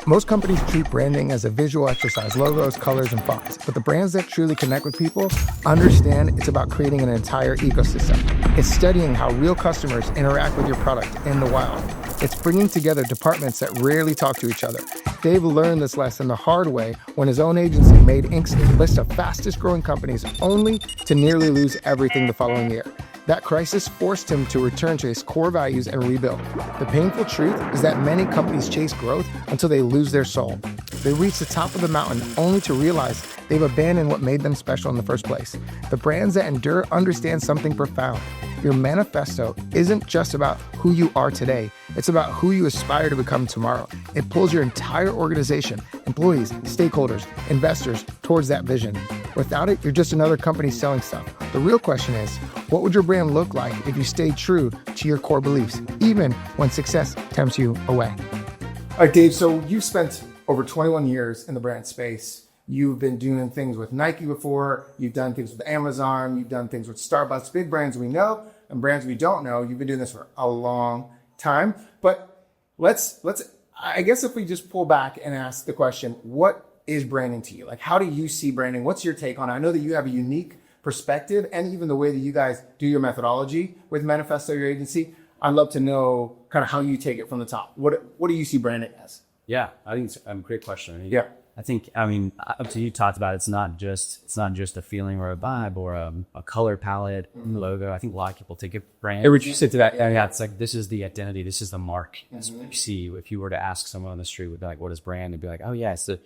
Most companies treat branding as a visual exercise, logos, colors, and fonts. But the brands that truly connect with people understand it's about creating an entire ecosystem. It's studying how real customers interact with your product in the wild. It's bringing together departments that rarely talk to each other. Dave learned this lesson the hard way when his own agency made Inc.'s list of fastest growing companies only to nearly lose everything the following year. That crisis forced him to return to his core values and rebuild. The painful truth is that many companies chase growth until they lose their soul. They reach the top of the mountain only to realize they've abandoned what made them special in the first place. The brands that endure understand something profound. Your manifesto isn't just about who you are today, it's about who you aspire to become tomorrow. It pulls your entire organization, employees, stakeholders, investors towards that vision. Without it, you're just another company selling stuff. The real question is, what would your brand look like if you stayed true to your core beliefs, even when success tempts you away? All right, Dave, so you've spent over 21 years in the brand space. You've been doing things with Nike before. You've done things with Amazon. You've done things with Starbucks, big brands we know and brands we don't know. You've been doing this for a long time. But I guess if we just pull back and ask the question, what is branding to you? Like, how do you see branding? What's your take on it? I know that you have a unique perspective and even the way that you guys do your methodology with Manifesto, your agency. I'd love to know kind of how you take it from the top. What do you see branding as? Yeah, I think it's a great question. Yeah. I mean, up to you talked about it's not just a feeling or a vibe or a color palette, logo. I think a lot of people take a brand. Hey, reduce it to that. Yeah, it's like, this is the identity, this is the mark. It's what you see. If you were to ask someone on the street, would be like, what is brand? They'd be like, oh yeah, it's the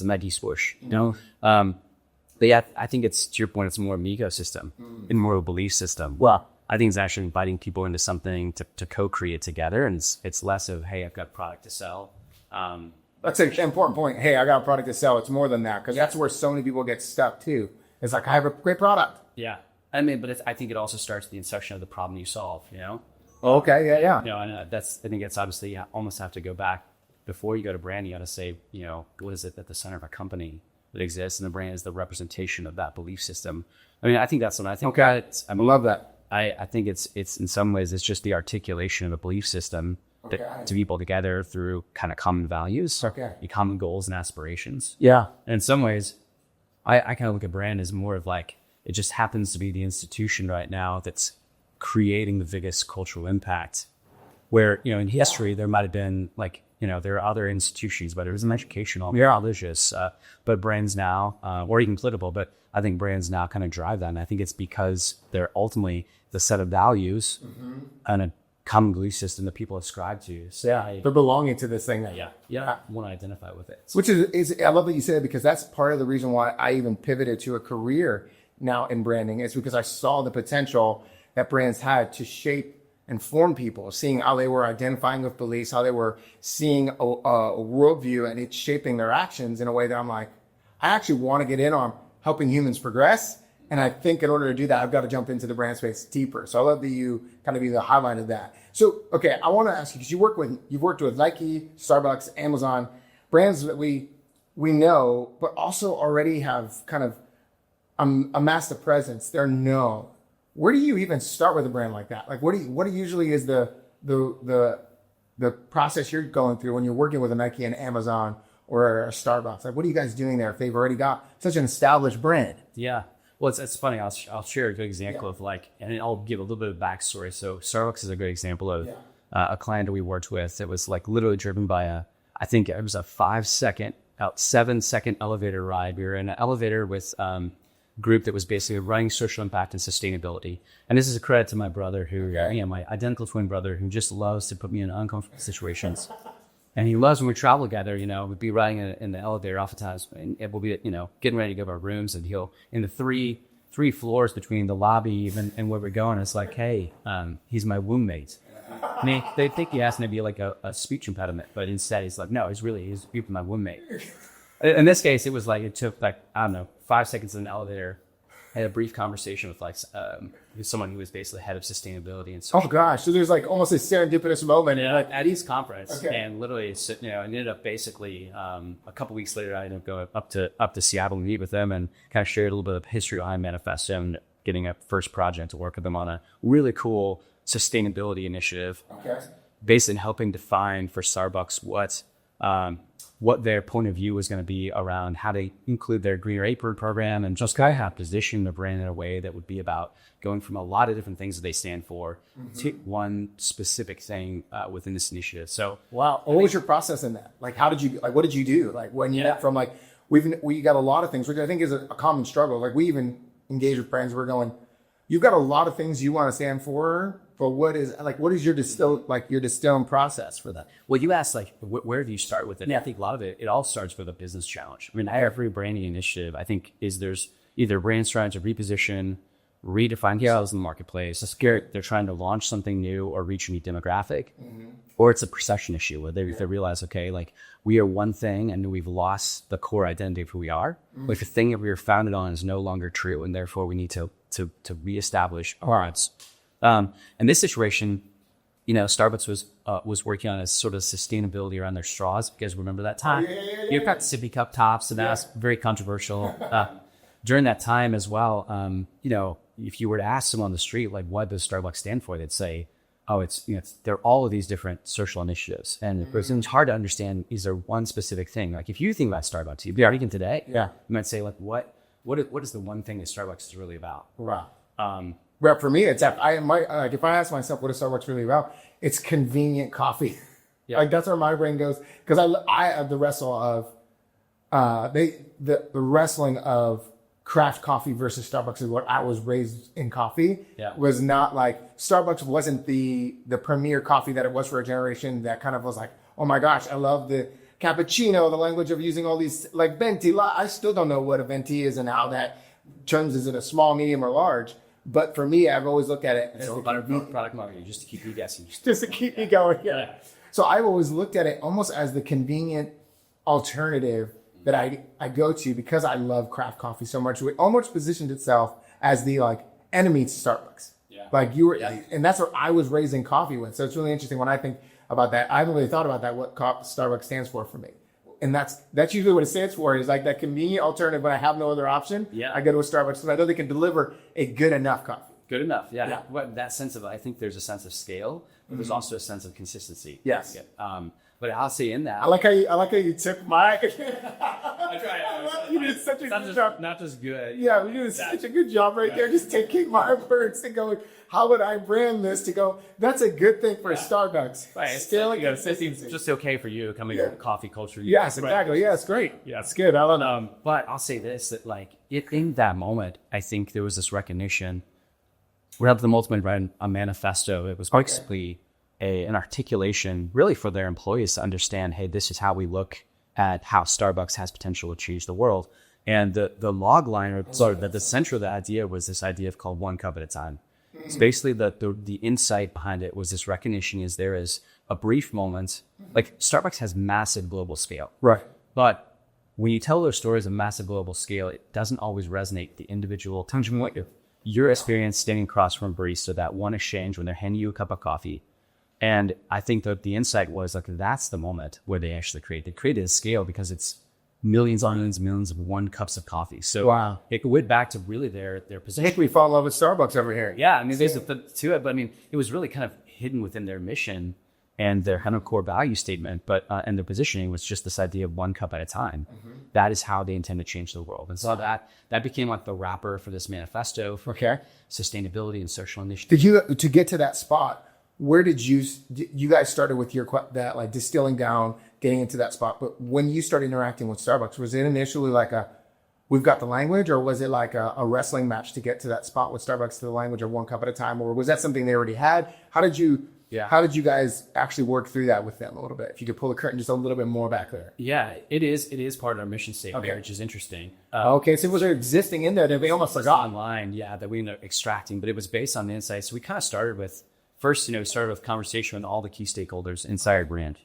Nike swoosh, you know? But yeah, I think it's, to your point, it's more of an ecosystem and more of a belief system. Well, I think it's actually inviting people into something to co-create together. And it's less of, hey, I've got product to sell. That's an important point. Hey, I got a product to sell. It's more than that, because that's where so many people get stuck too. It's like, I have a great product. Yeah. I mean, but I think it also starts with the inception of the problem you solve, you know? Okay, yeah. You know, and I think it's obviously, you almost have to go back before you go to brand. You got to say, you know, what is it at the center of a company that exists? And the brand is the representation of that belief system. I mean, I think that's what I think. Okay, I love that. I think it's in some ways, it's just the articulation of a belief system to people together through kind of common values, common goals and aspirations. Yeah. And in some ways, I kind of look at brand as more of like, it just happens to be the institution right now that's creating the biggest cultural impact. Where, you know, in history, there might have been like, you know, there are other institutions, but it was an educational, religious, but brands now, or even political, but I think brands now kind of drive that. And I think it's because they're ultimately the set of values and a common belief system that people ascribe to. So yeah, they're belonging to this thing. I want to identify with it. Which is I love that you said it, because that's part of the reason why I even pivoted to a career now in branding, is because I saw the potential that brands had to shape and form people, seeing how they were identifying with beliefs, how they were seeing a worldview, and it's shaping their actions in a way that I'm like, I actually want to get in on helping humans progress. And I think in order to do that, I've got to jump into the brand space deeper. So I love that you kind of be the highlight of that. So, okay, I want to ask you, because you've worked with Nike, Starbucks, Amazon, brands that we know, but also already have kind of amassed a presence. They're known. Where do you even start with a brand like that? Like, what usually is the process you're going through when you're working with a Nike and Amazon or a Starbucks? Like, what are you guys doing there if they've already got such an established brand? Yeah. Well, it's funny. I'll share a good example of like, and I'll give a little bit of backstory. So Starbucks is a great example of a client that we worked with that was like literally driven by I think it was a 7-second elevator ride. We were in an elevator with group that was basically running social impact and sustainability. And this is a credit to my brother my identical twin brother, who just loves to put me in uncomfortable situations. And he loves when we travel together, you know, we'd be riding in the elevator oftentimes, and we'll be, you know, getting ready to go to our rooms, and he'll, in the three floors between the lobby and where we're going, it's like, hey, he's my roommate. And they think he has maybe like a speech impediment, but instead he's like, no, he's my roommate. In this case, it was like, it took like, I don't know, 5 seconds in an elevator. I had a brief conversation with like someone who was basically head of sustainability and so. Oh gosh, so there's like almost a serendipitous moment at East Conference, and literally, you know, I ended up basically a couple weeks later, I ended up going up to Seattle to meet with them and kind of shared a little bit of history behind Manifesto and getting a first project to work with them on a really cool sustainability initiative, based in helping define for Starbucks what what their point of view was going to be around how to include their Greener Apron program, and just kind of position the brand in a way that would be about going from a lot of different things that they stand for to one specific thing within this initiative. So, wow, what was your process in that? Like, what did you do? Like when you went from like, we got a lot of things, which I think is a common struggle. Like we even engage with brands. We're going, you've got a lot of things you want to stand for, but what is your distilling process for that? Well, you asked like, where do you start with it? Yeah. I think a lot of it all starts with a business challenge. I mean, every branding initiative, I think, there's either brands trying to reposition, redefine themselves in the marketplace. They're trying to launch something new or reach a new demographic, or it's a perception issue where they realize, okay, like we are one thing and we've lost the core identity of who we are. Like the thing that we were founded on is no longer true, and therefore we need to reestablish our odds. In this situation, Starbucks was working on a sort of sustainability around their straws. You guys remember that time? You've got sippy cup tops, and that's very controversial. During that time as well, if you were to ask someone on the street, like, what does Starbucks stand for? They'd say, oh, they're all of these different social initiatives. And it's hard to understand, is there one specific thing? Like if you think about Starbucks, you'd be arguing today. Yeah. You might say like, what is the one thing that Starbucks is really about? Right. Well, for me, it's if I ask myself, what is Starbucks really about? It's convenient coffee. Yeah. Like that's where my brain goes, because I have the wrestle of the wrestling of craft coffee versus Starbucks is what I was raised in coffee. Yeah. Was not like Starbucks wasn't the premier coffee that it was for a generation that kind of was like, oh my gosh, I love the cappuccino, the language of using all these like venti. I still don't know what a venti is and how that terms is it a small, medium, or large. But for me, I've always looked at it as product marketing, just to keep you guessing. Just to keep me going. Yeah. So I've always looked at it almost as the convenient alternative that I go to because I love craft coffee so much. It almost positioned itself as the like enemy to Starbucks. Yeah. Like you were, and that's what I was raised in coffee with. So it's really interesting when I think about that. I haven't really thought about that, what Starbucks stands for me. And that's usually what it stands for, is like that convenient alternative when I have no other option. Yeah. I go to a Starbucks because I know they can deliver a good enough coffee. Good enough, yeah. What that sense of, I think there's a sense of scale, but there's also a sense of consistency. Yes. But I'll say in that, I like how you took my. I try. You did such a good job. Not just good. Yeah, you did such a good job right there, just taking my words and going, how would I brand this to go? That's a good thing for Starbucks. Right. It seems just okay for you coming from coffee culture. Yes, exactly. Yeah, it's great. Yeah, it's good. I don't know. But I'll say this: that like in that moment, I think there was this recognition. We have the ultimate brand, a manifesto. It was basically an articulation, really, for their employees to understand, hey, this is how we look at how Starbucks has potential to change the world. And the log line, or sorry, the center of the idea was this idea of called one cup at a time. It's basically the insight behind it was this recognition is there is a brief moment, like Starbucks has massive global scale. Right. But when you tell those stories of massive global scale, it doesn't always resonate the individual your experience standing across from a barista, that one exchange when they're handing you a cup of coffee. And I think that the insight was like, that's the moment where they actually created a scale because it's millions and millions of one cups of coffee. So wow. It went back to really their position. I think we fall in love with Starbucks over here. Yeah, I mean, there's to it, but I mean, it was really kind of hidden within their mission and their kind of core value statement, but and their positioning was just this idea of one cup at a time. Mm-hmm. That is how they intend to change the world. And so that became like the wrapper for this manifesto for sustainability and social initiatives. To get to that spot, where did you guys started with that like distilling down, getting into that spot? But when you started interacting with Starbucks, was it initially like we've got the language, or was it like a wrestling match to get to that spot with Starbucks to the language of one cup at a time, or was that something they already had? How did you guys actually work through that with them a little bit? If you could pull the curtain just a little bit more back there. Yeah, it is part of our mission statement, which is interesting. Okay, so it was existing in there that we almost forgot. Online, that we ended up extracting, but it was based on the insights. So we kind of started with, first, started with conversation with all the key stakeholders inside our brand,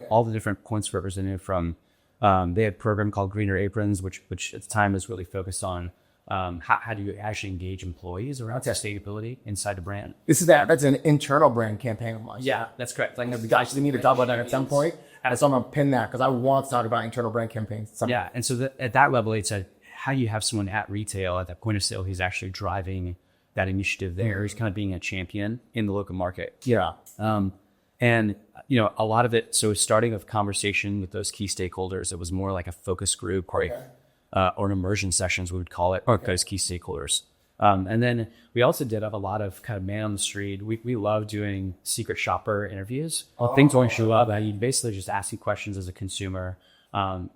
all the different points represented from, they had a program called Greener Aprons, which at the time was really focused on how do you actually engage employees around sustainability inside the brand. That's an internal brand campaign of mine. Yeah, that's correct. Like we actually need to talk about that at some point. And so I'm going to pin that because I want to talk about internal brand campaigns. Yeah, and so at that level, it's how you have someone at retail, at that point of sale, who's actually driving that initiative there. He's kind of being a champion in the local market. Yeah. And, a lot of it, so starting a conversation with those key stakeholders, it was more like a focus group or an immersion sessions, we would call it, or those key stakeholders. And then we also did have a lot of kind of man on the street. We love doing secret shopper interviews. Things don't show up. You basically just ask you questions as a consumer.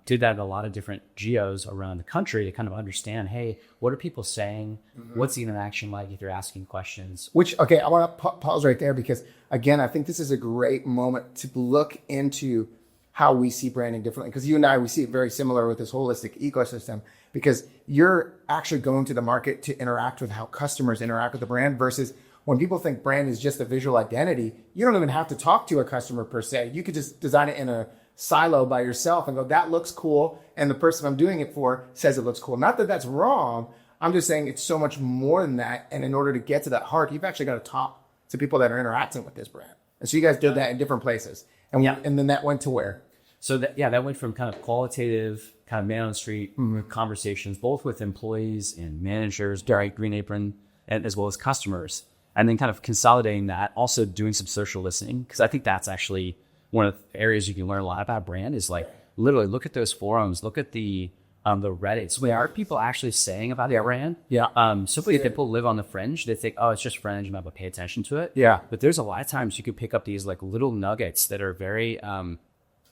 Did that in a lot of different geos around the country to kind of understand, hey, what are people saying? What's the interaction like if you're asking questions? I want to pause right there because, again, I think this is a great moment to look into how we see branding differently. Because you and I, we see it very similar with this holistic ecosystem, because you're actually going to the market to interact with how customers interact with the brand versus when people think brand is just a visual identity, you don't even have to talk to a customer per se. You could just design it in a silo by yourself and go, that looks cool. And the person I'm doing it for says it looks cool. Not that that's wrong. I'm just saying it's so much more than that. And in order to get to that heart, you've actually got to talk to people that are interacting with this brand. And so you guys did that in different places. And and then that went to where? So that went from kind of qualitative, kind of man on the street conversations, both with employees and managers, Green Apron, and as well as customers. And then kind of consolidating that, also doing some social listening, because I think that's actually one of the areas you can learn a lot about brand is like literally look at those forums, look at the Reddits. What are people actually saying about the brand? Simply people live on the fringe. They think, oh, it's just fringe. I'm not going to pay attention to it. But there's a lot of times you could pick up these like little nuggets that are very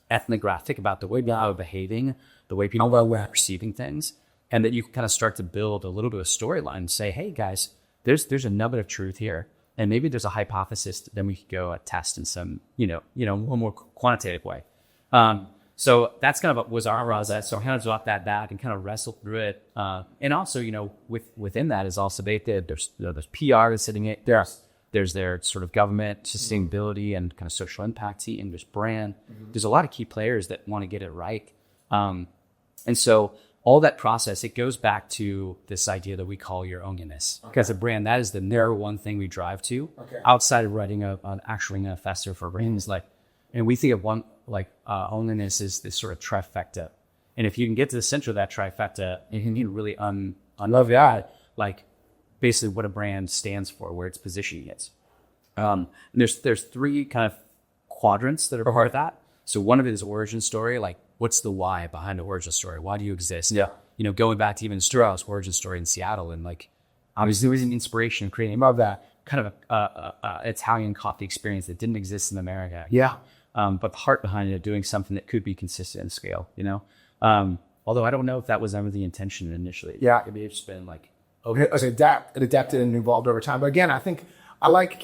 ethnographic about the way people are behaving, the way people are perceiving things, and that you can kind of start to build a little bit of storyline and say, hey guys, there's a nugget of truth here. And maybe there's a hypothesis that then we could go test in some, one more quantitative way. So that's kind of was our process. So I kind of dropped that back and kind of wrestled through it. And also, within that is also there's PR that's sitting it. There's their sort of government, sustainability, and kind of social impact team. There's brand. There's a lot of key players that want to get it right. And so all that process, it goes back to this idea that we call your owniness. Because a brand, that is the narrow one thing we drive to outside of writing an actual manifesto for brands. And we think of one, owniness is this sort of trifecta. And if you can get to the center of that trifecta, you can really unlove that, basically what a brand stands for, where its positioning is. And there's three kind of quadrants that are part of that. So one of it is origin story, what's the why behind the origin story? Why do you exist? Going back to even Strauss' origin story in Seattle, and obviously there was an inspiration creating above that kind of a Italian coffee experience that didn't exist in America. But the heart behind it, doing something that could be consistent in scale, although I don't know if that was ever the intention initially. Maybe it's been it adapted and evolved over time. But again, I think I like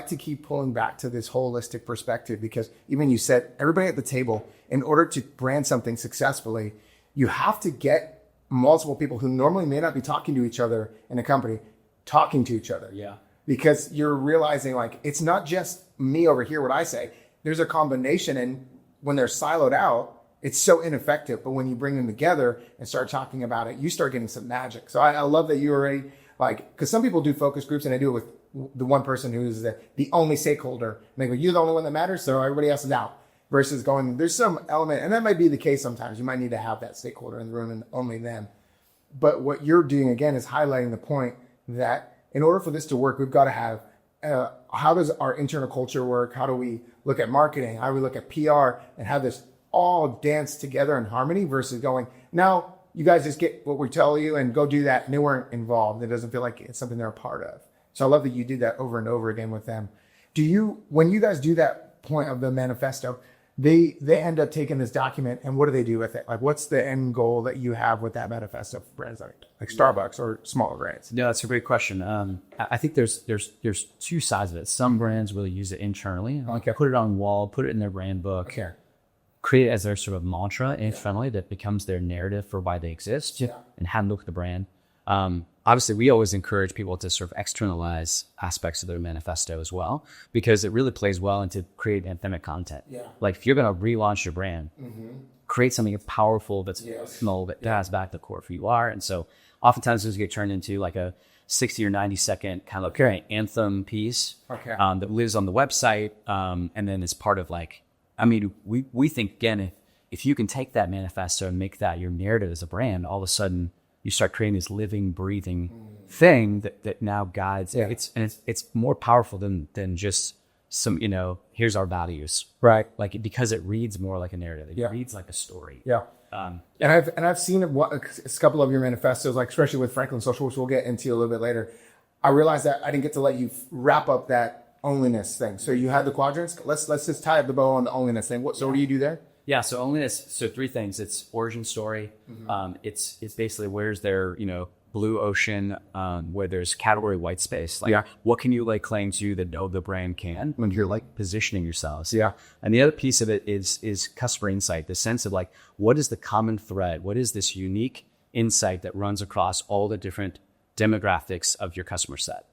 to keep pulling back to this holistic perspective, because even you said everybody at the table, in order to brand something successfully, you have to get multiple people who normally may not be talking to each other in a company talking to each other. Because you're realizing it's not just me over here, what I say. There's a combination, and when they're siloed out, it's so ineffective. But when you bring them together and start talking about it, you start getting some magic. So I love that you already because some people do focus groups and they do it with the one person who's the only stakeholder. And they go, you're the only one that matters, so everybody else is out. Versus going, there's some element, and that might be the case sometimes. You might need to have that stakeholder in the room and only them. But what you're doing, again, is highlighting the point that in order for this to work, we've got to have how does our internal culture work? How do we look at marketing? How do we look at PR and have this all dance together in harmony versus going, now you guys just get what we tell you and go do that. And they weren't involved. It doesn't feel like it's something they're a part of. So I love that you did that over and over again with them. When you guys do that point of the manifesto, they end up taking this document and what do they do with it? What's the end goal that you have with that manifesto for brands like Starbucks or smaller brands? No, that's a great question. I think there's two sides of it. Some brands really use it internally, put it on wall, put it in their brand book, create it as their sort of mantra internally that becomes their narrative for why they exist and how to look at the brand. Obviously, we always encourage people to sort of externalize aspects of their manifesto as well, because it really plays well into creating anthemic content. If you're going to relaunch your brand, create something powerful that's personal, that has back the core of who you are. And so oftentimes those get turned into a 60 or 90 second kind of anthem piece that lives on the website. And then is part of we think, again, if you can take that manifesto and make that your narrative as a brand, all of a sudden you start creating this living, breathing thing that now guides. It's more powerful than just some, here's our values. Right. Like, because it reads more like a narrative. It Yeah. reads like a story. Yeah. And I've seen a couple of your manifestos, like especially with Franklin Social, which we'll get into a little bit later. I realized that I didn't get to let you wrap up that onlyness thing. So you had the quadrants. Let's just tie up the bow on the onlyness thing. What do you do there? Yeah. So onlyness. So three things. It's origin story. It's basically where's their, blue ocean, where there's category white space. Like, what can you like claim to that no the brand can when you're like positioning yourselves? Yeah. And the other piece of it is customer insight, the sense of like, what is the common thread? What is this unique insight that runs across all the different demographics of your customer set?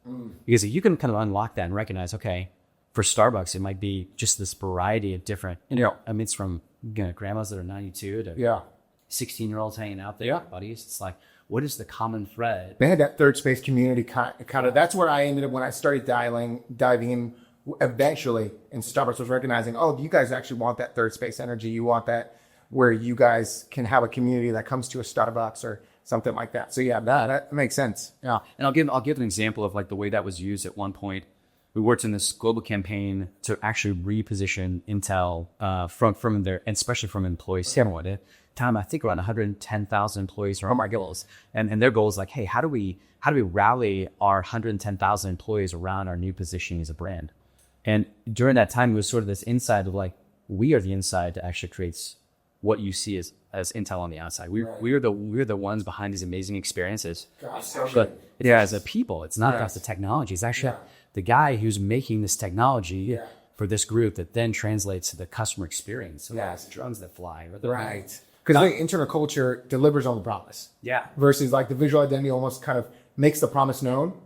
Because if you can kind of unlock that and recognize, okay, for Starbucks, it might be just this variety of different, I mean, it's from grandmas that are 92 to 16-year-olds hanging out there, buddies. It's like, what is the common thread? They had that third space community kind of. That's where I ended up when I started diving in. Eventually, and Starbucks was recognizing, oh, you guys actually want that third space energy. You want that where you guys can have a community that comes to a Starbucks or something like that. So yeah, that makes sense. Yeah, and I'll give an example of like the way that was used at one point. We worked in this global campaign to actually reposition Intel from their, and especially from employee standpoint. Time, I think around 110,000 employees are my goals. And their goal is like, hey, how do we rally our 110,000 employees around our new positioning as a brand? And during that time, it was sort of this insight of like, we are the inside that actually creates what you see as Intel on the outside. We're the ones behind these amazing experiences. But as a people, it's not just the technology. It's actually the guy who's making this technology for this group that then translates to the customer experience. So the drones that fly. Or the Because I think internal culture delivers on the promise. Yeah. Versus like the visual identity almost kind of makes the promise known,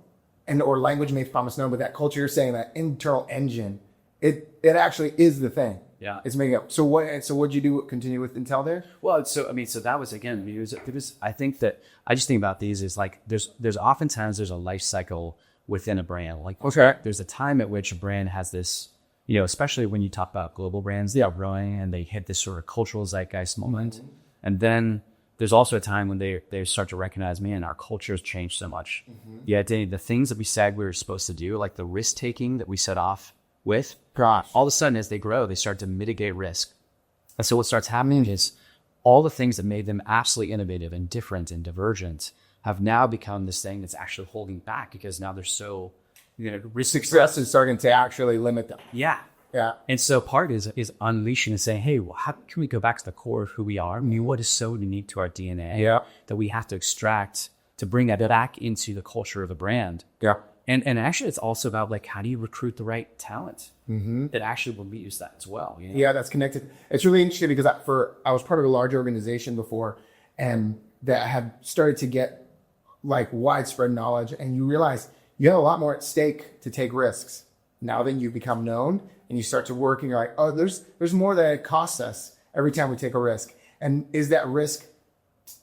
or language makes promise known. But that culture, you're saying that internal engine, it actually is the thing. Yeah. It's making up. So what'd you do? Continue with Intel there? Well, so that was again. It was. I think that I just think about these is like there's oftentimes there's a life cycle within a brand. Like there's a time at which a brand has this. Especially when you talk about global brands, they are growing and they hit this sort of cultural zeitgeist moment. And then there's also a time when they start to recognize, man, our culture has changed so much. The identity, the things that we said we were supposed to do, like the risk taking that we set off with, all of a sudden as they grow, they start to mitigate risk. And so what starts happening is all the things that made them absolutely innovative and different and divergent have now become this thing that's actually holding back because now they're so... success is starting to actually limit them. Yeah. And so part is unleashing and saying, hey, well, how can we go back to the core of who we are? I mean, what is so unique to our DNA that we have to extract to bring that back into the culture of the brand? Yeah. And actually, it's also about like, how do you recruit the right talent that actually will use that as well? Yeah, that's connected. It's really interesting because I was part of a large organization before, and that had started to get like widespread knowledge, and you realize you have a lot more at stake to take risks. Now that you become known and you start to work and you're like, oh, there's more that it costs us every time we take a risk. And is that risk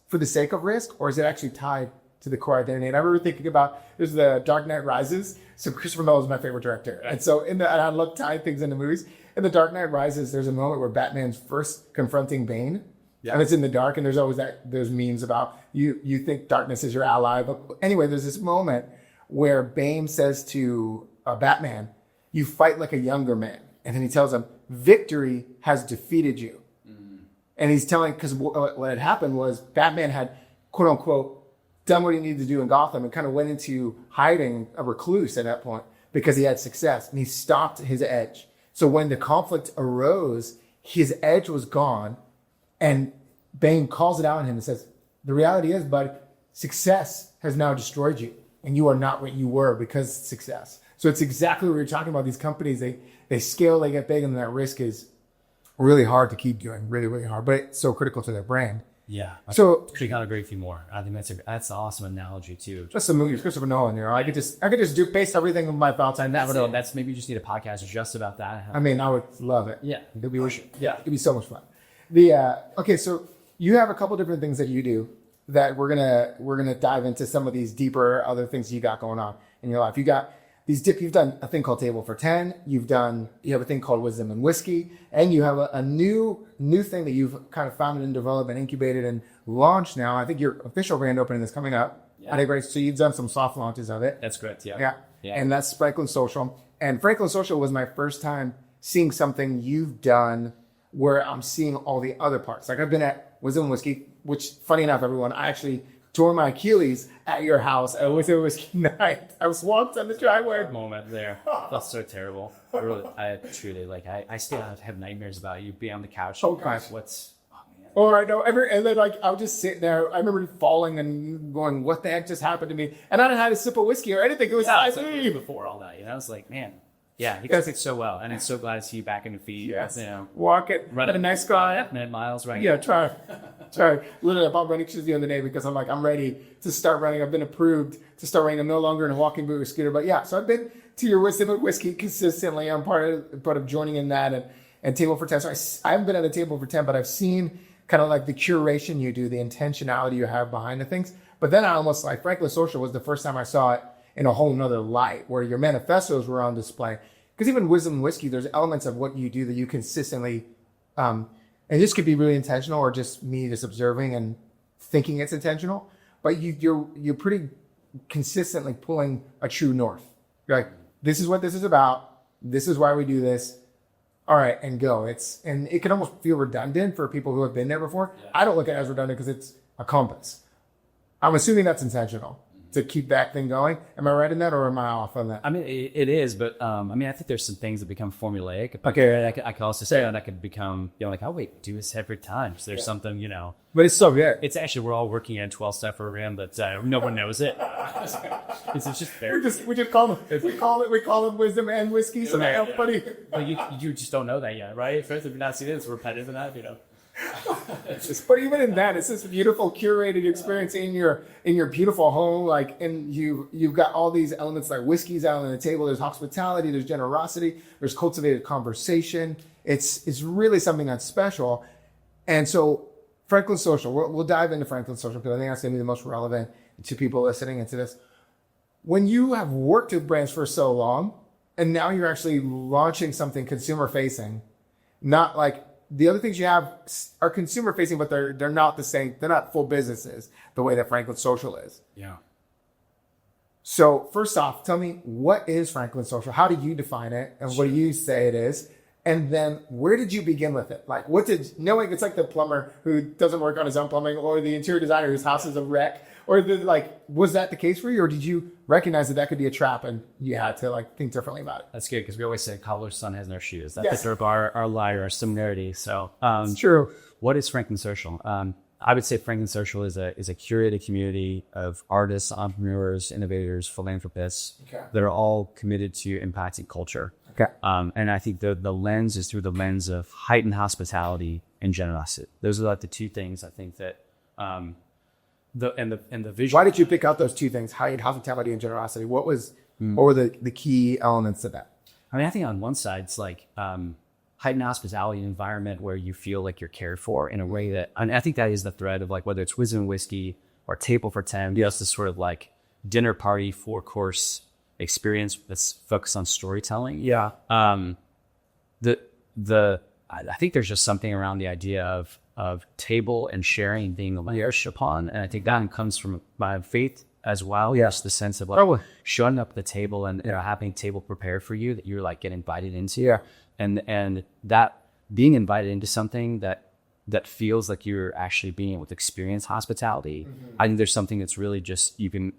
for the sake of risk, or is it actually tied to the core identity? And I remember thinking about, there's the Dark Knight Rises. So Christopher Nolan is my favorite director. And so and I love tying things into movies. In the Dark Knight Rises, there's a moment where Batman's first confronting Bane. And it's in the dark, and there's always those memes about you think darkness is your ally. But anyway, there's this moment where Bane says to Batman, you fight like a younger man. And then he tells him, victory has defeated you. And he's telling, because what had happened was Batman had, quote unquote, done what he needed to do in Gotham and kind of went into hiding, a recluse at that point, because he had success. And he stopped his edge. So when the conflict arose, his edge was gone. And Bane calls it out on him and says, the reality is, bud, success has now destroyed you. And you are not what you were because of success. So it's exactly what you're talking about. These companies, they scale, they get big, and that risk is really hard to keep doing, really, really hard. But it's so critical to their brand. Yeah. So actually kind of agree with you more. I think that's an awesome analogy too. Just the movies, Christopher Nolan. I could just base everything on my thoughts. I never know. That's maybe you just need a podcast just about that. I mean, I would love it. Yeah. It'd be so much fun. Okay, so you have a couple different things that you do that we're gonna dive into some of these deeper other things you got going on in your life. You've done a thing called Table for 10. You have a thing called Wisdom and Whiskey, and you have a new thing that you've kind of founded and developed and incubated and launched now. I think your official grand opening is coming up. Yeah. So you've done some soft launches of it. That's correct. Yeah. And that's Franklin Social. And Franklin Social was my first time seeing something you've done where I'm seeing all the other parts. Like I've been at Wisdom Whiskey, which funny enough, everyone, I actually tore my Achilles at your house at Wisdom Whiskey night. I was walked on the driveway. Moment there. That's so terrible. I truly, like, I still have nightmares about you being on the couch. Oh, gosh. What's... Or I know, and then like I was just sitting there. I remember falling and going, "What the heck just happened to me?" And I hadn't had a sip of whiskey or anything. It was like before all that, It's like, man, yeah, he does it so well, and it's so glad to see you back on your feet. Yes, you walk it, run a nice guy, minute miles, right? Yeah, try. Literally, I bought running shoes the other day because I'm like, I'm ready to start running. I've been approved to start running. I'm no longer in a walking boot or scooter, but yeah. So I've been to your Wisdom Whiskey consistently. I'm part of joining in that and Table for 10. So I haven't been at a Table for 10, but I've seen kind of like the curation you do, the intentionality you have behind the things. But then I almost like Franklin Social was the first time I saw it in a whole nother light where your manifestos were on display. Because even Wisdom Whiskey, there's elements of what you do that you consistently, and this could be really intentional or just me just observing and thinking it's intentional, but you're pretty consistently pulling a true north. You're like, this is what this is about. This is why we do this. All right, and go. And it can almost feel redundant for people who have been there before. Yeah. I don't look at it as redundant because it's a compass. I'm assuming that's intentional to keep that thing going. Am I right in that, or am I off on that? I mean, it is, but I think there's some things that become formulaic. Okay, I could also say that could become, like, oh wait, do this every time. So there's something, But it's so good. It's actually, we're all working in a 12-step program, but no one knows it. It's just fair. We just call them. We call them Wisdom and Whiskey. So that's funny. But you just don't know that yet, right? First, if you're not seeing it, it's repetitive enough, But even in that, it's this beautiful curated experience in your beautiful home. Like, and you've got all these elements like whiskey's out on the table. There's hospitality. There's generosity. There's cultivated conversation. It's really something that's special. And so Franklin Social, we'll dive into Franklin Social because I think that's going to be the most relevant to people listening into this. When you have worked with brands for so long, and now you're actually launching something consumer facing, not like the other things you have are consumer facing, but they're not the same. They're not full businesses the way that Franklin Social is. Yeah. So first off, tell me, what is Franklin Social? How do you define it? And what do you say it is? And then where did you begin with it? Like, knowing it's like the plumber who doesn't work on his own plumbing, or the interior designer whose house is a wreck, or was that the case for you? Or did you recognize that could be a trap and you had to think differently about it? That's good, because we always say cobbler's son has no shoes. That's sort of our lie or our similarity. So it's true. What is Franklin Social? I would say Franklin Social is a curated community of artists, entrepreneurs, innovators, philanthropists that are all committed to impacting culture. Okay. And I think the lens is through the lens of heightened hospitality and generosity. Those are like the two things I think that the visual. Why did you pick out those two things, heightened hospitality and generosity? What were the key elements of that? I mean, I think on one side it's like heightened hospitality, an environment where you feel like you're cared for in a way that, and I think that is the thread of like whether it's Wisdom Whiskey or Table for 10, this sort of like dinner party 4-course experience that's focused on storytelling. Yeah. I think there's just something around the idea of table and sharing being layered upon, and I think that comes from my faith as well. Yes, the sense of like showing up at the table and having a table prepared for you that you're like getting invited into. Yeah. And that being invited into something that feels like you're actually being able to experience hospitality. Mm-hmm. I think there's something that's really just, you can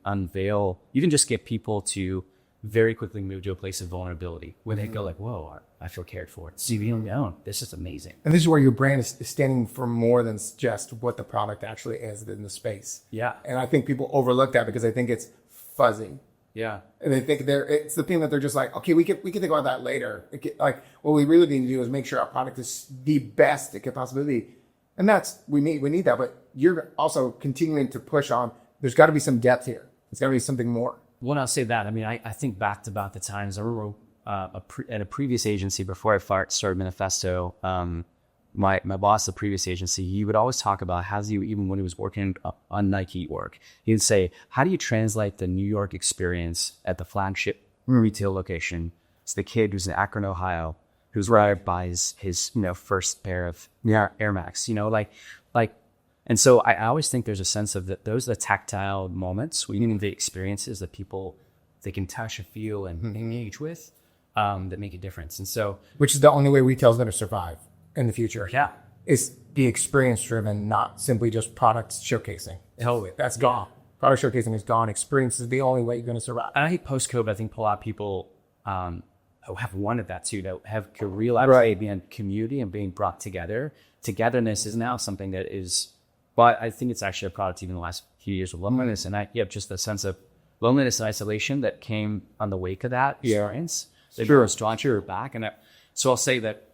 just get people to very quickly move to a place of vulnerability where they go like, whoa, I feel cared for. This is amazing. And this is where your brand is standing for more than just what the product actually is in the space. Yeah. And I think people overlook that because they think it's fuzzy. Yeah. And they think it's the thing that they're just like, okay, we can think about that later. Like, what we really need to do is make sure our product is the best it could possibly be. And we need that, but you're also continuing to push on, there's got to be some depth here. There's got to be something more. Well, I'll say that. I mean, I think back to about the times I remember at a previous agency before I started Manifesto, my boss, the previous agency, he would always talk about even when he was working on Nike work, he would say, how do you translate the New York experience at the flagship retail location to the kid who's in Akron, Ohio, who's where buys his first pair of Air Max, and so I always think there's a sense of that those are the tactile moments, the experiences that people, they can touch and feel and engage with. that make a difference. And so, Which is the only way retail's going to survive in the future. yeah, Is be experience driven, not simply just products showcasing. totally. That's gone. Product showcasing is gone. Experience is the only way you're going to survive. And I think post-COVID, I think a lot of people have wanted that too, to have real being community and being brought together. Togetherness is now something that is, well, I think it's actually a product even in the last few years of loneliness. And you have just a sense of loneliness and isolation that came on the wake of that experience. They were drawn to your back. And so I'll say that,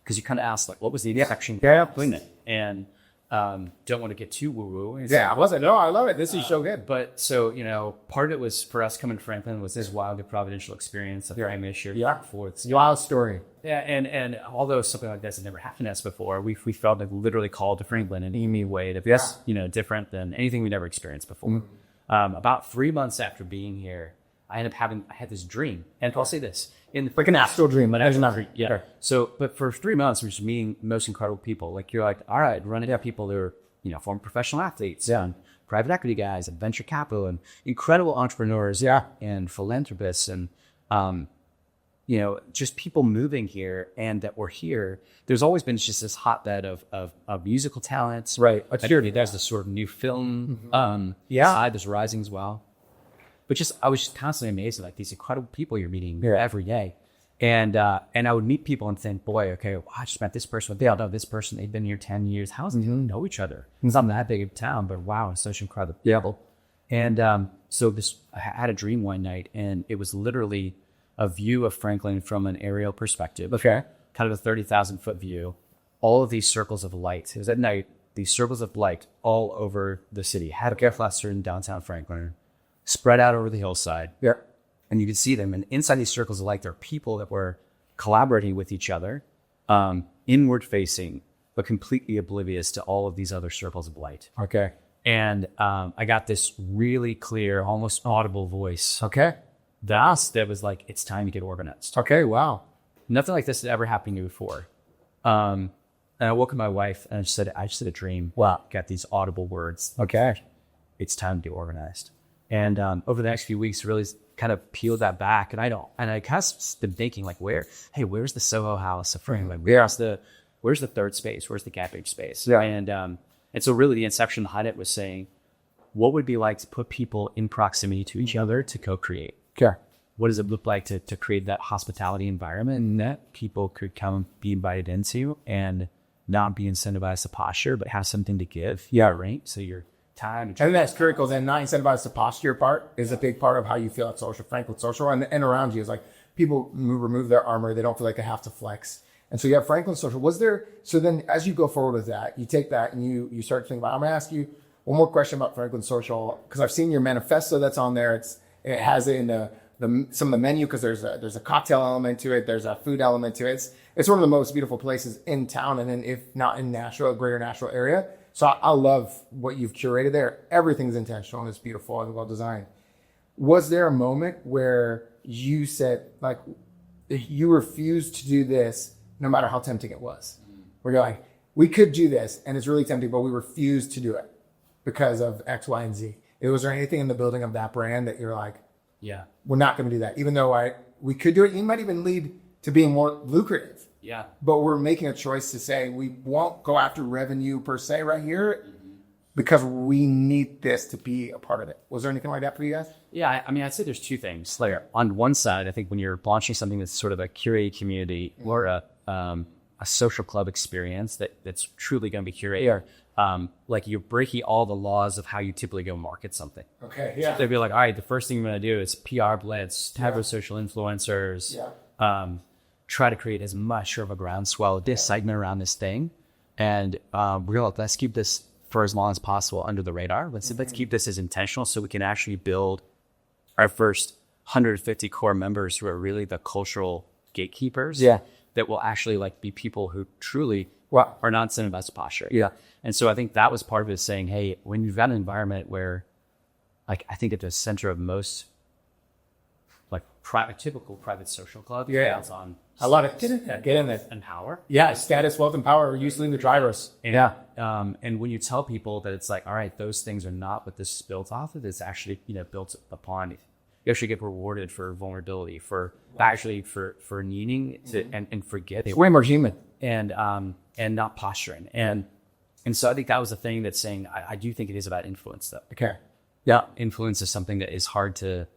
because you kind of asked, like, what was the affection doing it? And don't want to get too woo-woo. Yeah, I wasn't. No, I love it. This is so good. But so, part of it was for us coming to Franklin was this wildly providential experience of I miss your before. Wild story. Yeah, and although something like this had never happened to us before, we felt like literally called to Franklin in an immediate way to be different than anything we never experienced before. Mm-hmm. About 3 months after being here, I had this dream. And I'll say this. Like an astral dream, but actually not. Yeah. Sure. So, but for 3 months, we're just meeting most incredible people. Like, you're like, all right, running into people who are, former professional athletes, and private equity guys, and venture capital, and incredible entrepreneurs, and philanthropists, and just people moving here, and that we're here. There's always been just this hotbed of musical talents, right? There's this sort of new film, side that's rising as well. But I was just constantly amazed at like these incredible people you're meeting here every day. And I would meet people and think, boy, okay, well, I just met this person. They all know this person. They've been here 10 years. How does they know each other? It's not that big of a town, but wow, it's such incredible people. And so I had a dream one night, and it was literally a view of Franklin from an aerial perspective. Okay. Kind of a 30,000-foot view. All of these circles of light. It was at night. These circles of light all over the city. Had a cluster in downtown Franklin, spread out over the hillside. Yeah. And you could see them. And inside these circles of light, there are people that were collaborating with each other, inward facing, but completely oblivious to all of these other circles of light. Okay. And I got this really clear, almost audible voice. Okay. That was like, it's time to get organized. Okay. Wow. Nothing like this had ever happened to me before. And I woke up my wife and I just had a dream. Wow. Got these audible words. Okay. It's time to get organized. And over the next few weeks, really kind of peeled that back. And I kind of been thinking like, where's the Soho House of Franklin? Where's the third space? Where's the Gap Inc. space? Yeah. And so really the inception behind it was saying, what would it be like to put people in proximity to each other to co-create? Okay. What does it look like to create that hospitality environment that people could come be invited into and not be incentivized to posture, but have something to give? Yeah. Right. So you're time. And that's critical. Then not incentivized to posture part is a big part of how you feel at social. Franklin Social and around you is like people remove their armor. They don't feel like they have to flex. And so you have Franklin Social. So then as you go forward with that, you take that and you start thinking about, I'm going to ask you one more question about Franklin Social, because I've seen your manifesto that's on there. It has it in some of the menu, because there's a cocktail element to it. There's a food element to it. It's one of the most beautiful places in town. And then if not in Nashville, greater Nashville area. So I love what you've curated there. Everything's intentional and it's beautiful and well designed. Was there a moment where you said, like, you refused to do this no matter how tempting it was? Where you're like, we could do this and it's really tempting, but we refuse to do it because of X, Y, and Z. Was there anything in the building of that brand that you're like, yeah, we're not going to do that, even though we could do it? It might even lead to being more lucrative. Yeah. But we're making a choice to say we won't go after revenue per se right here because we need this to be a part of it. Was there anything like that for you guys? Yeah. I mean, I'd say there's two things. Like, on one side, I think when you're launching something that's sort of a curated community or a social club experience that's truly going to be curated, like you're breaking all the laws of how you typically go market something. Okay. Yeah. So they'd be like, all right, the first thing we're going to do is PR blitz, have those social influencers. Yeah. Try to create as much of a groundswell, this segment around this thing. And let's keep this for as long as possible under the radar. Let's keep this as intentional so we can actually build our first 150 core members who are really the cultural gatekeepers. Yeah. That will actually like be people who truly are not incentivized to posture. Yeah. And so I think that was part of it, saying, hey, when you've got an environment where, like, I think at the center of most like typical private social club, on a lot of get in there and power. Yeah, status, wealth, and power are usually the drivers. And when you tell people that it's like, all right, those things are not what this is built off of, it's actually built upon you actually get rewarded for vulnerability, for actually for needing to and forget. It's way more human. And not posturing. And so I think that was the thing that's saying, I do think it is about influence though. Okay. Yeah. Influence is something that is hard to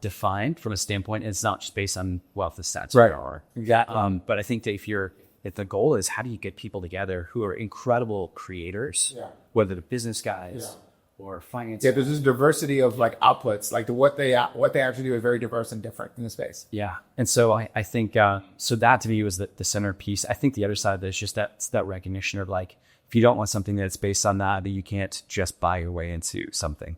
define from a standpoint. And it's not just based on wealth of stats. Right. Exactly. But I think that if the goal is how do you get people together who are incredible creators, whether they're business guys or finance. Yeah, there's this diversity of like outputs, like what they actually do is very diverse and different in the space. Yeah. And so I think, so that to me was the centerpiece. I think the other side of this is just that recognition of like, if you don't want something that's based on that you can't just buy your way into something.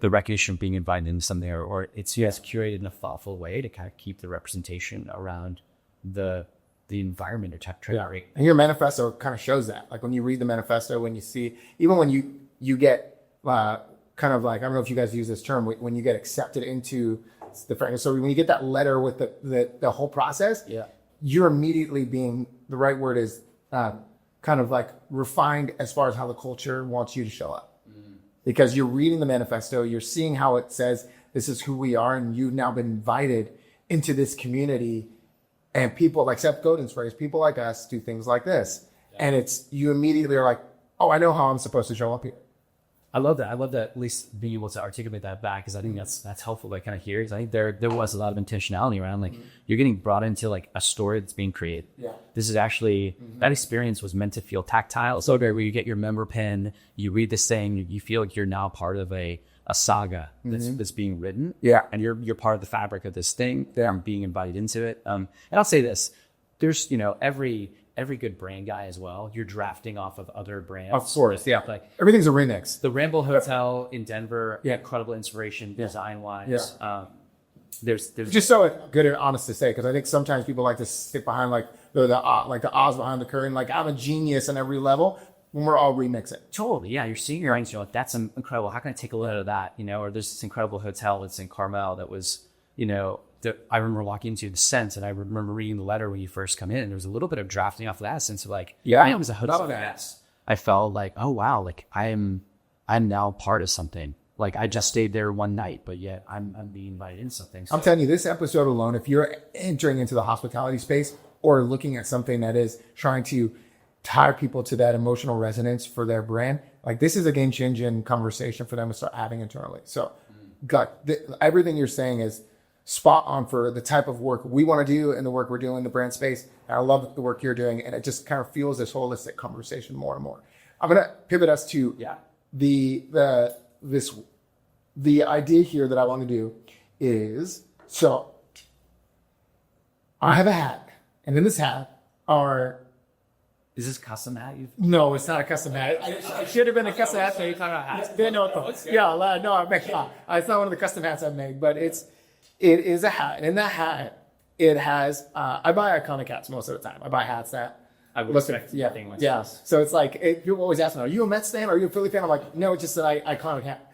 The recognition of being invited into something, or it's curated in a thoughtful way to kind of keep the representation around the environment or trajectory. And your manifesto kind of shows that. Like when you read the manifesto, when you see, even when you get kind of like, I don't know if you guys use this term, when you get accepted into the franchise. So when you get that letter with the whole process, you're immediately being, the right word is kind of like refined as far as how the culture wants you to show up. Because you're reading the manifesto, you're seeing how it says, this is who we are, and you've now been invited into this community. And people, like Seth Godin's phrase, people like us do things like this. And you immediately are like, oh, I know how I'm supposed to show up here. I love that. At least being able to articulate that back, because I think that's helpful to kind of hear. Because I think there was a lot of intentionality around like you're getting brought into like a story that's being created. Yeah. This is actually that experience was meant to feel tactile. So where you get your member pen, you read this thing, you feel like you're now part of a saga that's being written. Yeah. And you're part of the fabric of this thing. I'm being invited into it. And I'll say this: there's every good brand guy as well, you're drafting off of other brands. Of course, yeah. Like everything's a remix. The Ramble Hotel in Denver, incredible inspiration design-wise. Yeah. There's just so good and honest to say, because I think sometimes people like to sit behind like the Oz behind the curtain, like I'm a genius on every level, when we're all remixing. Totally, yeah. You're seeing your ranks, you're like, that's incredible. How can I take a look at that? Or there's this incredible hotel that's in Carmel that was, I remember walking into the Sense, and I remember reading the letter when you first come in, and there was a little bit of drafting off of that sense of like, I was a hotel guest. I felt like, oh wow, like I'm now part of something. Like I just stayed there one night, but yet I'm being invited into something. So, I'm telling you, this episode alone, if you're entering into the hospitality space or looking at something that is trying to tie people to that emotional resonance for their brand, like this is a game-changing conversation for them to start having internally. So, everything you're saying is spot on for the type of work we want to do and the work we're doing in the brand space. And I love the work you're doing, and it just kind of fuels this holistic conversation more and more. I'm going to pivot us to the idea here that I want to do is, so I have a hat, and in this hat is this custom hat? No, it's not a custom hat. It should have been a custom hat. So you're talking about hats. It's not one of the custom hats I've made, but it is a hat. And in that hat, it has, I buy iconic hats most of the time. I buy hats that I would expect. Yeah. So it's like, people always ask me, are you a Mets fan? Are you a Philly fan? I'm like, no, it's just an iconic hat.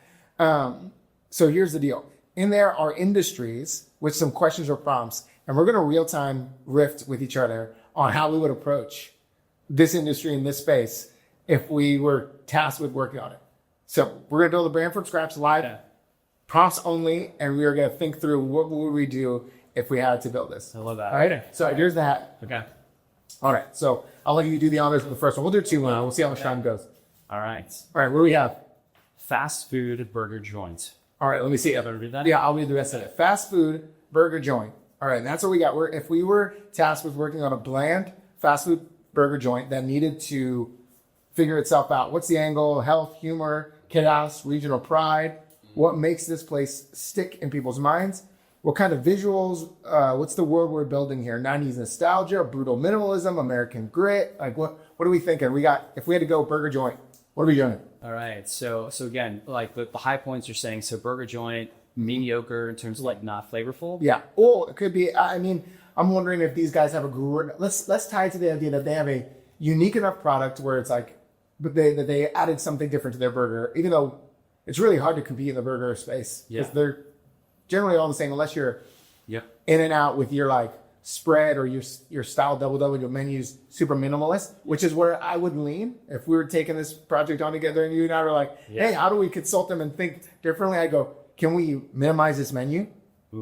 So here's the deal. In there are industries with some questions or prompts, and we're going to real-time riff with each other on how we would approach this industry in this space if we were tasked with working on it. So we're going to build a brand from scratch live, prompts only, and we are going to think through what would we do if we had to build this. I love that. All right. So here's the hat. Okay. All right. So I'll let you do the honors with the first one. We'll do two. We'll see how much time goes. All right. All right. What do we have? Fast food burger joint. All right. Let me see. You read that? Yeah, I'll read the rest of it. Fast food burger joint. All right. And that's what we got. If we were tasked with working on a bland fast food burger joint that needed to figure itself out. What's the angle? Health, humor, chaos, regional pride. What makes this place stick in people's minds? What kind of visuals? What's the world we're building here? 90s nostalgia, brutal minimalism, American grit. Like what are we thinking? If we had to go burger joint, what are we doing? All right. So again, like the high points you're saying. So burger joint, mediocre in terms of like not flavorful. Yeah. Or it could be. I mean, I'm wondering if these guys have a great. Let's tie it to the idea that they have a unique enough product where it's like, but they added something different to their burger, even though it's really hard to compete in the burger space because they're generally all the same unless you're in and out with your like spread or your style double, your menu's super minimalist, which is where I would lean if we were taking this project on together and you and I were like, hey, how do we consult them and think differently? I go, can we minimize this menu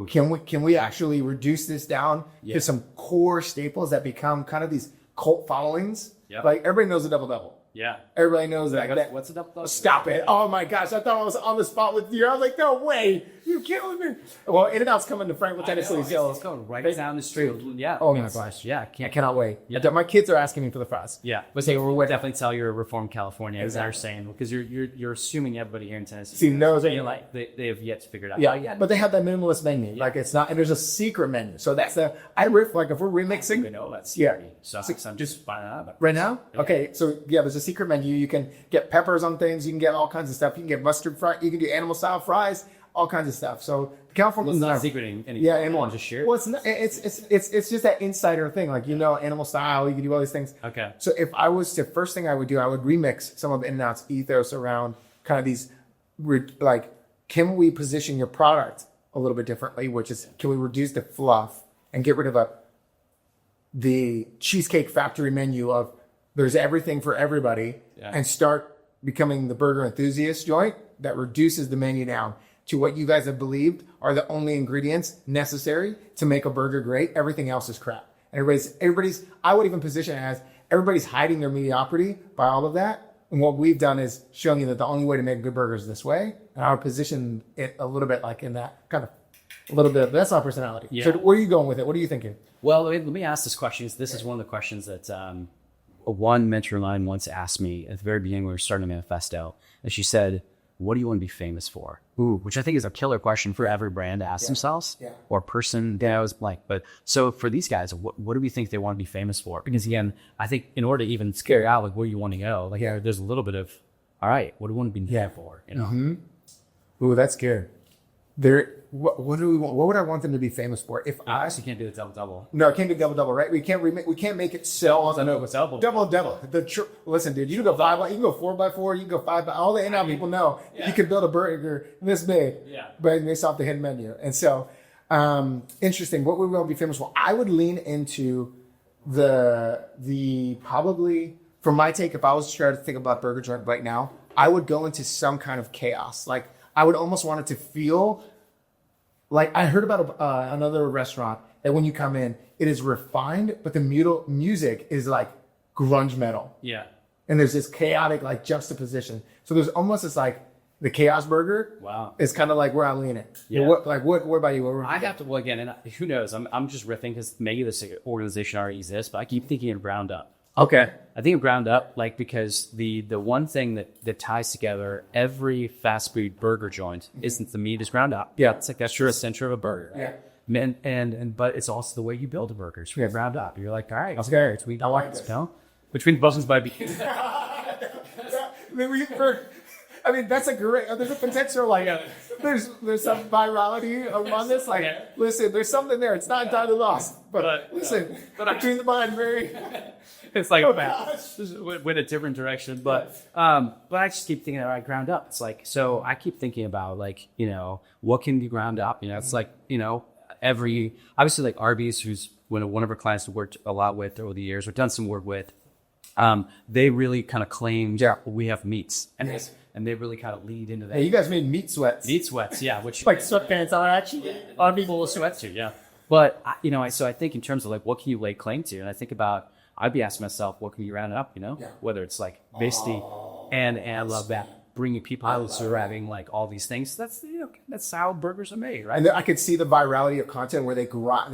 Can we actually reduce this down to some core staples that become kind of these cult followings? Yep. Like everybody knows the double. Yeah. Everybody knows that. What's a double? Stop it. Oh my gosh. I thought I was on the spot with you. I was like, no way. You're killing me. Well, In-N-Out's coming to Franklin, Tennessee. It's going right down the street. Yeah. Oh my gosh. Yeah. I cannot wait. Yeah. My kids are asking me for the fries. Yeah. But say we'll definitely tell you're from California, as they're saying, because you're assuming everybody here in Tennessee. See, knows you're like they have yet to figure it out. Yeah. But they have that minimalist menu. Like it's not, and there's a secret menu. So that's I riff, like if we're remixing. I know that's scary. So I'm just finding out about it. Right now? Yeah. Okay, so there's a secret menu. You can get peppers on things. You can get all kinds of stuff. You can get mustard fries. You can do animal style fries. All kinds of stuff. So the California, It's not secret anything. Yeah, animal. Just share it. Well, it's not. It's just that insider thing. Like animal style. You can do all these things. Okay. So if I was to, first thing I would do, I would remix some of In-N-Out's ethos around kind of these, like, can we position your product a little bit differently? Which is, can we reduce the fluff and get rid of the Cheesecake Factory menu of there's everything for everybody, and start becoming the burger enthusiast joint that reduces the menu down to what you guys have believed are the only ingredients necessary to make a burger great. Everything else is crap. And everybody's, I would even position it as everybody's hiding their mediocrity by all of that. And what we've done is showing you that the only way to make a good burger is this way. And I would position it a little bit like in that kind of, a little bit, that's our personality. Yeah. So where are you going with it? What are you thinking? Well, let me ask this question. This is one of the questions that one mentor of mine once asked me at the very beginning when we were starting Manifesto. And she said, what do you want to be famous for? Ooh, which I think is a killer question for every brand to ask themselves or person. Yeah, I was blank. But so for these guys, what do we think they want to be famous for? Because again, I think in order to even scare out like where you want to go, like there's a little bit of, all right, what do we want to be known for? You know? Mm-hmm. Ooh, that's scary. What do we want? What would I want them to be famous for? If I actually can't do the double. No, I can't do double, right? We can't make it sell. I know what's double. Listen, dude, you can go 5, you can go 4x4, you can go 5. All the In-N-Out people know you can build a burger this big, but based off the hidden menu. And so, interesting. What would we want to be famous for? I would lean into the probably, from my take, if I was to try to think about burger joint right now, I would go into some kind of chaos. Like I would almost want it to feel like I heard about another restaurant that when you come in, it is refined, but the music is like grunge metal. Yeah. And there's this chaotic like juxtaposition. So there's almost this like the chaos burger. Wow. Is kind of like where I lean it. Yeah. What about you? I have to, well, again, and who knows? I'm just riffing because maybe this organization already exists, but I keep thinking of ground up. Okay. I think of ground up, like, because the one thing that ties together every fast food burger joint isn't the meat is ground up. Yeah. It's like that's your center of a burger. Yeah. And but it's also the way you build a burger. It's ground up. You're like, all right, Okay. sweet. I like this. No? Between buttons by beans. I mean, that's a great. There's a potential like there's some virality among this. Like, listen, there's something there. It's not entirely lost. But listen, between the mind, very. It's like went a different direction, but I just keep thinking, all right, ground up. It's like, so I keep thinking about like, what can be ground up? It's like, obviously like Arby's, who's one of our clients we worked a lot with over the years, or done some work with. They really kind of claimed we have meats, and they really kind of lead into that. Hey, you guys made meat sweats. Meat sweats, yeah, which like sweatpants are actually on people sweatsuit, yeah. But so I think in terms of like what can you lay claim to, and I think about. I'd be asking myself, what can you round it up, Whether it's like basically, and I love that, bringing people out surrounding like all these things. That's, that's how burgers are made, right? And I could see the virality of content where they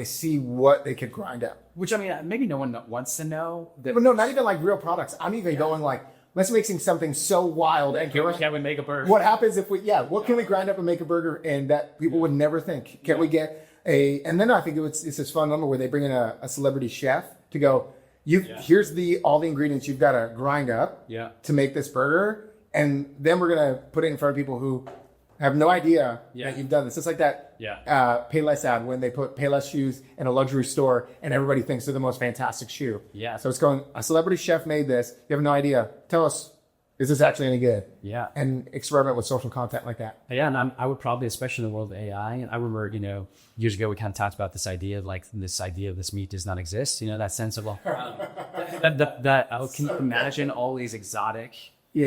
see what they could grind up. Which, I mean, maybe no one wants to know. That, but no, not even like real products. I'm even going like, let's make something so wild. And can we make a burger? What happens if what can we grind up and make a burger and that people would never think? Can we get and then I think it's this fun number where they bring in a celebrity chef to go, here's all the ingredients you've got to grind up to make this burger, and then we're gonna put it in front of people who have no idea that you've done this. It's like that Payless ad when they put Payless shoes in a luxury store and everybody thinks they're the most fantastic shoe. Yeah. So it's going, a celebrity chef made this. You have no idea. Tell us, is this actually any good? Yeah. And experiment with social content like that. Yeah, and I would probably, especially in the world of AI, and I remember, years ago we kind of talked about this idea of this meat does not exist. That sense of can you imagine all these exotic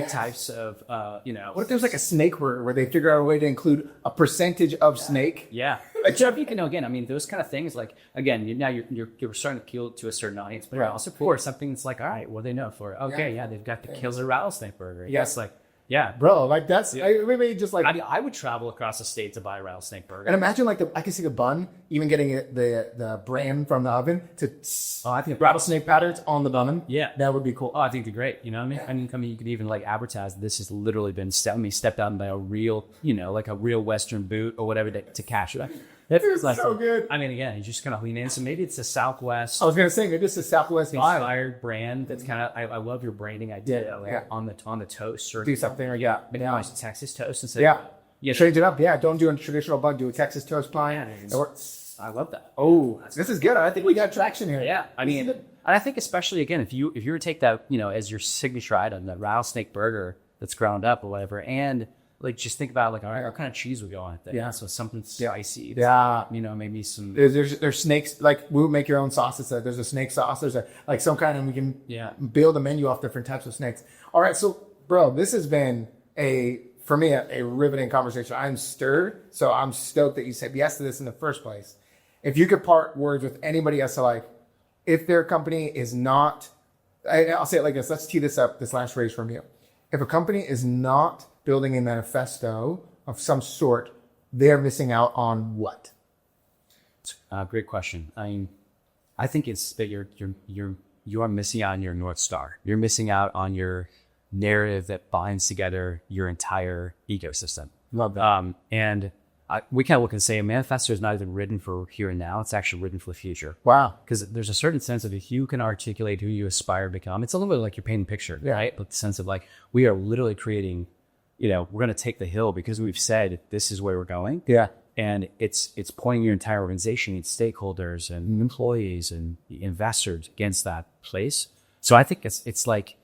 types of, What if there's like a snake where they figure out a way to include a percentage of snake? Yeah. But you can, again, I mean, those kind of things, like, again, now you're starting to appeal to a certain audience, but also for something that's like, all right, what do they know for? Okay, yeah, they've got the killer rattlesnake burger. Yes, like, yeah. Bro, like that's, maybe just like. I would travel across the state to buy a rattlesnake burger. And imagine like I can see the bun, even getting the brand from the oven to I think rattlesnake patterns on the bun. Yeah. That would be cool. Oh, I think they're great. You know what I mean? I mean, you could even like advertise this has literally been stepped out by a real, like a real Western boot or whatever to cash it. It's like, so good. I mean, again, you just kind of lean in. So maybe it's a Southwest. I was going to say, maybe it's a Southwest inspired brand. That's kind of, I love your branding idea on the toast or do something or now it's Texas toast instead. Change it up. Yeah, don't do a traditional bun. Do a Texas toast pie. I love that. Oh, this is good. I think we got traction here. Yeah, I mean, and I think especially again, if you were to take that, as your signature item, the rattlesnake burger that's ground up or whatever, and like just think about like, all right, what kind of cheese would go on it? Yeah, so something spicy. Yeah, maybe some. There's snakes. Like we would make your own sauces. There's a snake sauce. There's like some kind of we can build a menu off different types of snakes. All right, so bro, this has been for me a riveting conversation. I'm stirred, so I'm stoked that you said yes to this in the first place. If you could part words with anybody else, so like if their company is not, I'll say it like this. Let's tee this up. This last phrase from you. If a company is not building a manifesto of some sort, they're missing out on what? Great question. I mean, I think it's that you are missing out on your North Star. You're missing out on your narrative that binds together your entire ecosystem. Love that. And we kind of look and say a manifesto is not even written for here and now. It's actually written for the future. Wow. Because there's a certain sense of if you can articulate who you aspire to become, it's a little bit like you're painting a picture, right? But the sense of like, we are literally creating, we're going to take the hill because we've said this is where we're going. Yeah. And it's pointing your entire organization, its stakeholders and employees and investors against that place. So I think it's like,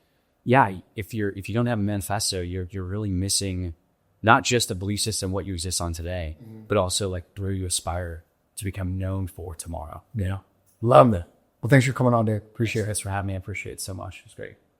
if you don't have a manifesto, you're really missing not just a belief system, what you exist on today, but also like where you aspire to become known for tomorrow. Yeah. Love that. Well, thanks for coming on, Dave. Appreciate it. Thanks for having me. I appreciate it so much. It's great.